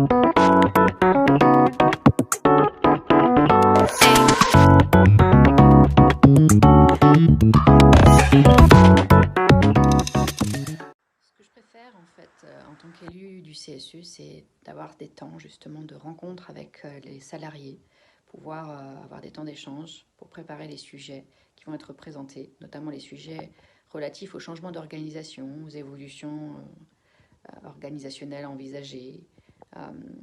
Ce que je préfère en fait en tant qu'élu du CSE, c'est d'avoir des temps justement de rencontre avec les salariés, pouvoir avoir des temps d'échange pour préparer les sujets qui vont être présentés, notamment les sujets relatifs au changement d'organisation, aux évolutions organisationnelles envisagées,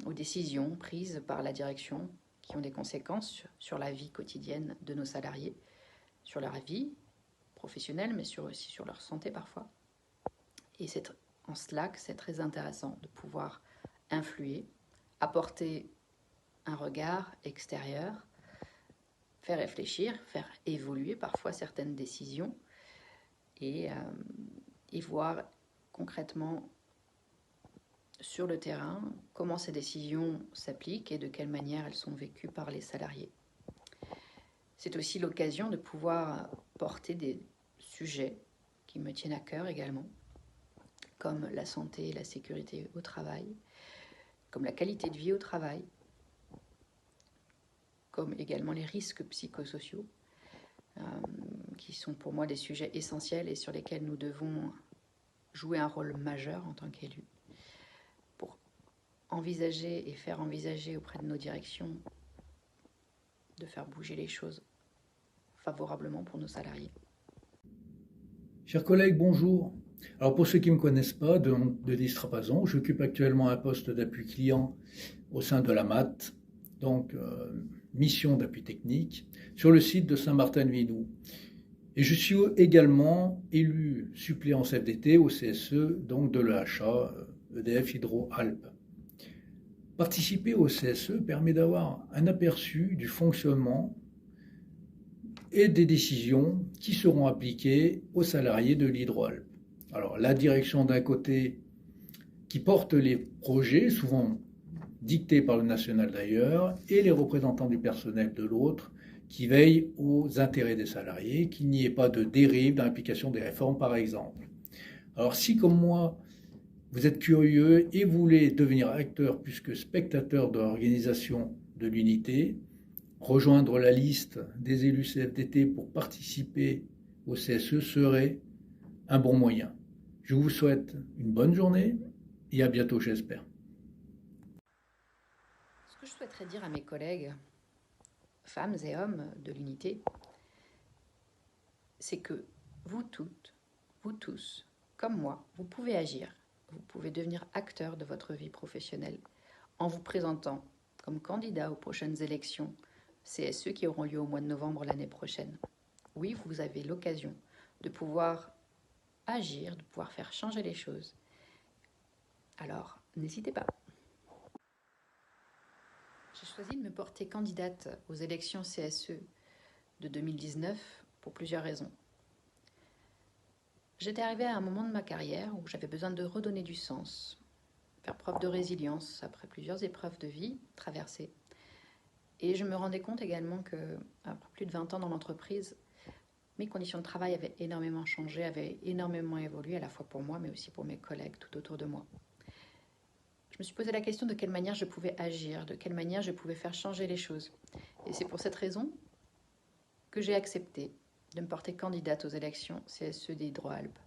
aux décisions prises par la direction qui ont des conséquences sur la vie quotidienne de nos salariés, sur leur vie professionnelle, mais aussi sur leur santé parfois. Et c'est en cela que c'est très intéressant de pouvoir influer, apporter un regard extérieur, faire réfléchir, faire évoluer parfois certaines décisions et voir concrètement sur le terrain comment ces décisions s'appliquent et de quelle manière elles sont vécues par les salariés. C'est aussi l'occasion de pouvoir porter des sujets qui me tiennent à cœur également, comme la santé et la sécurité au travail, comme la qualité de vie au travail, comme également les risques psychosociaux, qui sont pour moi des sujets essentiels et sur lesquels nous devons jouer un rôle majeur en tant qu'élus, pour envisager et faire envisager auprès de nos directions de faire bouger les choses favorablement pour nos salariés. Chers collègues, bonjour. Alors pour ceux qui ne me connaissent pas, Denis Strapazon, j'occupe actuellement un poste d'appui client au sein de la MAT, donc mission d'appui technique, sur le site de Saint-Martin-de-Vidoux. Et je suis également élu suppléant CFDT au CSE, donc de l'EHA, EDF Hydro-Alpes. Participer au CSE permet d'avoir un aperçu du fonctionnement et des décisions qui seront appliquées aux salariés de l'Hydro-Alpes. Alors la direction d'un côté qui porte les projets, souvent dictés par le national d'ailleurs, et les représentants du personnel de l'autre, qui veillent aux intérêts des salariés, qu'il n'y ait pas de dérive dans l'application des réformes par exemple. Alors si comme moi, vous êtes curieux et voulez devenir acteur plus que spectateur de l'organisation de l'unité, rejoindre la liste des élus CFDT pour participer au CSE serait un bon moyen. Je vous souhaite une bonne journée et à bientôt, j'espère. Ce que je souhaiterais dire à mes collègues, femmes et hommes de l'unité, c'est que vous toutes, vous tous, comme moi, vous pouvez agir, vous pouvez devenir acteur de votre vie professionnelle en vous présentant comme candidat aux prochaines élections CSE qui auront lieu au mois de novembre l'année prochaine. Oui, vous avez l'occasion de pouvoir agir, de pouvoir faire changer les choses. Alors, n'hésitez pas. J'ai choisi de me porter candidate aux élections CSE de 2019 pour plusieurs raisons. J'étais arrivée à un moment de ma carrière où j'avais besoin de redonner du sens, faire preuve de résilience après plusieurs épreuves de vie traversées. Et je me rendais compte également que, après plus de 20 ans dans l'entreprise, mes conditions de travail avaient énormément changé, avaient énormément évolué, à la fois pour moi, mais aussi pour mes collègues tout autour de moi. Je me suis posé la question de quelle manière je pouvais agir, de quelle manière je pouvais faire changer les choses. Et c'est pour cette raison que j'ai accepté de me porter candidate aux élections CSE des Hydro-Alpes.